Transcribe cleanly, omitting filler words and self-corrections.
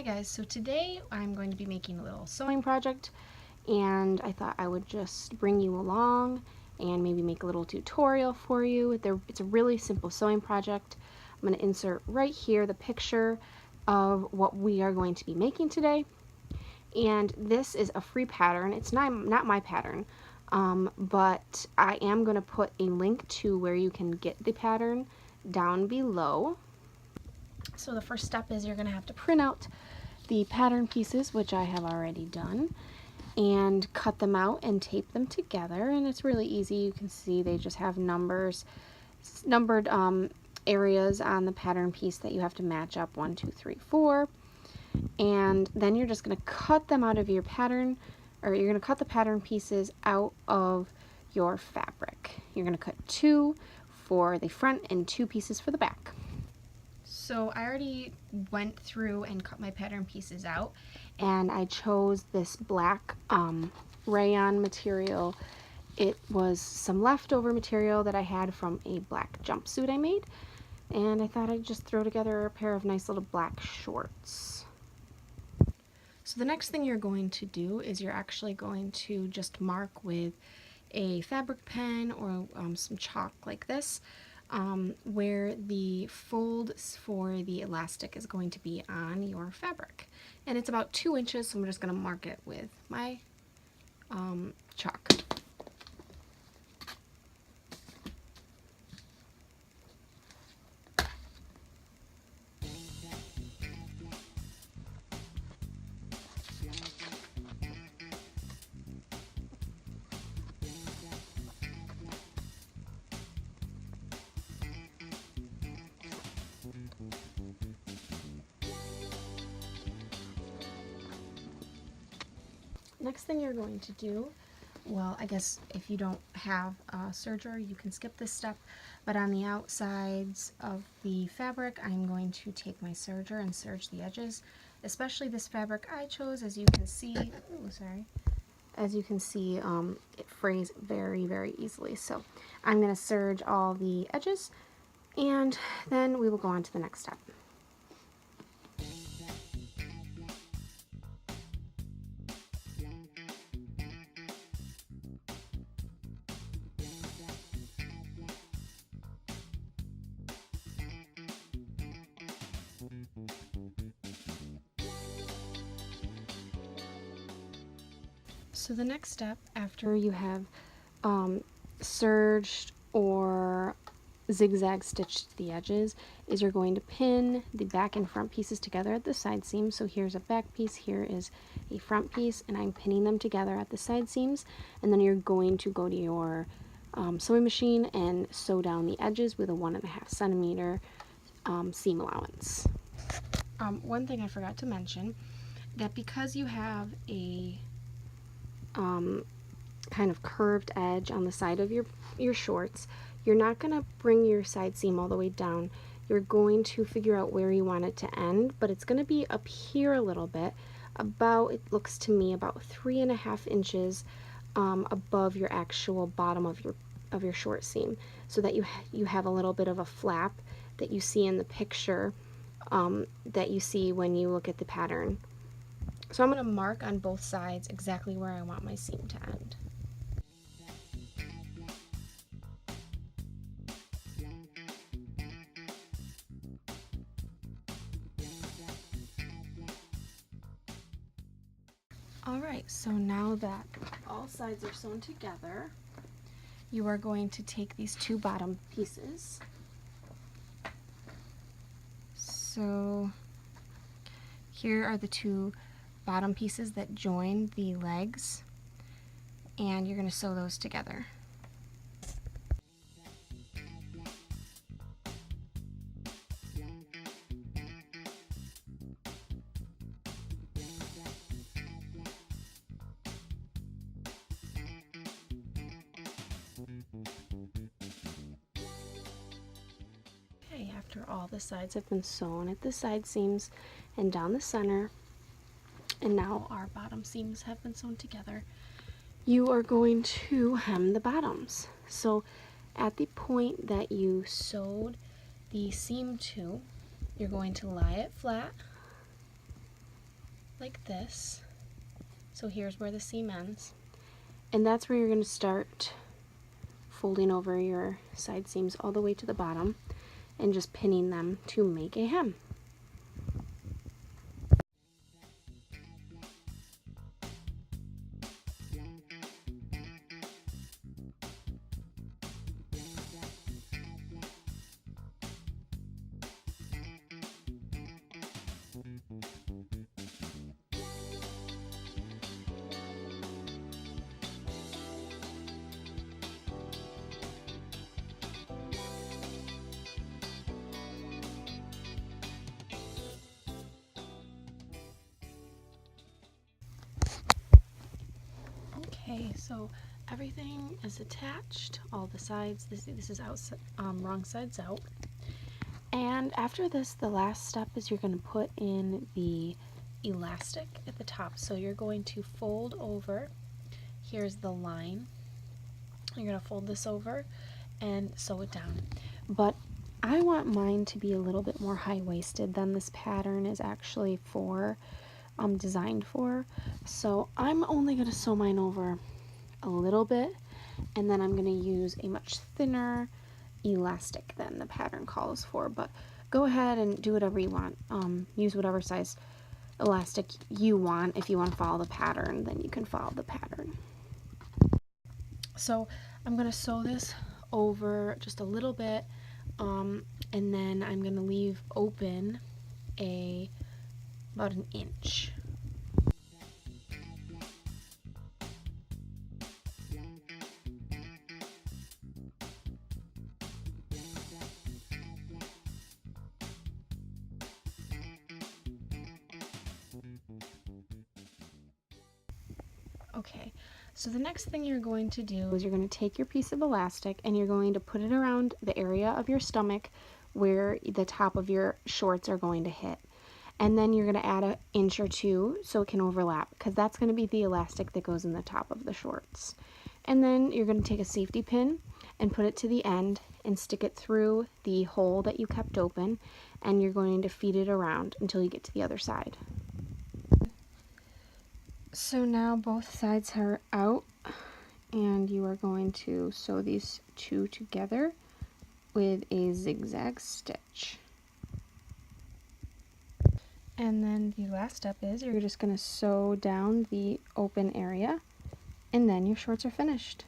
Hi guys, so today I'm going to be making a little sewing project, and I thought I would just bring you along and maybe make a little tutorial for you. It's a really simple sewing project. I'm going to insert right here the picture of what we are going to be making today, and this is a free pattern. It's not my pattern, but I am going to put a link to where you can get the pattern down below. So the first step is you're going to have to print out the pattern pieces, which I have already done, and cut them out and tape them together. And it's really easy. You can see they just have numbered areas on the pattern piece that you have to match up: 1, 2, 3, 4. And then you're just going to cut them out of your pattern, or you're going to cut the pattern pieces out of your fabric. You're going to cut 2 for the front and 2 pieces for the back. So I already went through and cut my pattern pieces out, and I chose this black rayon material. It was some leftover material that I had from a black jumpsuit I made, and I thought I'd just throw together a pair of nice little black shorts. So the next thing you're going to do is you're actually going to just mark with a fabric pen or some chalk like this, where the fold for the elastic is going to be on your fabric. And it's about 2 inches, so I'm just going to mark it with my chalk. Next thing you're going to do, well, I guess if you don't have a serger, you can skip this step, but on the outsides of the fabric, I'm going to take my serger and serge the edges, especially this fabric I chose. As you can see, it frays very, very easily. So I'm going to serge all the edges, and then we will go on to the next step. So the next step, after you have serged or zigzag stitched the edges, is you're going to pin the back and front pieces together at the side seams. So here's a back piece, here is a front piece, and I'm pinning them together at the side seams. And then you're going to go to your sewing machine and sew down the edges with a 1.5 centimeter seam allowance. One thing I forgot to mention, that because you have a kind of curved edge on the side of your shorts, you're not going to bring your side seam all the way down. You're going to figure out where you want it to end, but it's going to be up here a little bit, about, it looks to me, about 3.5 inches above your actual bottom of your short seam, so that you have a little bit of a flap that you see in the picture, that you see when you look at the pattern. So I'm going to mark on both sides exactly where I want my seam to end. Alright, so now that all sides are sewn together, you are going to take these 2 bottom pieces. So here are the 2 bottom pieces that join the legs, and you're going to sew those together. Okay, after all the sides have been sewn at the side seams and down the center, and now our bottom seams have been sewn together, you are going to hem the bottoms. So at the point that you sewed the seam to, you're going to lie it flat, like this. So here's where the seam ends. And that's where you're going to start folding over your side seams all the way to the bottom and just pinning them to make a hem. Okay, so everything is attached, all the sides. This is outside, wrong sides out. And after this, the last step is you're going to put in the elastic at the top. So you're going to fold over. Here's the line. You're going to fold this over and sew it down. But I want mine to be a little bit more high-waisted than this pattern is actually for. Designed for. So I'm only going to sew mine over a little bit, and then I'm going to use a much thinner elastic than the pattern calls for. But go ahead and do whatever you want. Use whatever size elastic you want. If you want to follow the pattern, then you can follow the pattern. So I'm going to sew this over just a little bit, and then I'm going to leave open about an inch. Okay, so the next thing you're going to do is you're going to take your piece of elastic and you're going to put it around the area of your stomach where the top of your shorts are going to hit. And then you're going to add an inch or two so it can overlap, because that's going to be the elastic that goes in the top of the shorts. And then you're going to take a safety pin and put it to the end and stick it through the hole that you kept open, and you're going to feed it around until you get to the other side. So now both sides are out, and you are going to sew these two together with a zigzag stitch. And then the last step is you're just going to sew down the open area, and then your shorts are finished.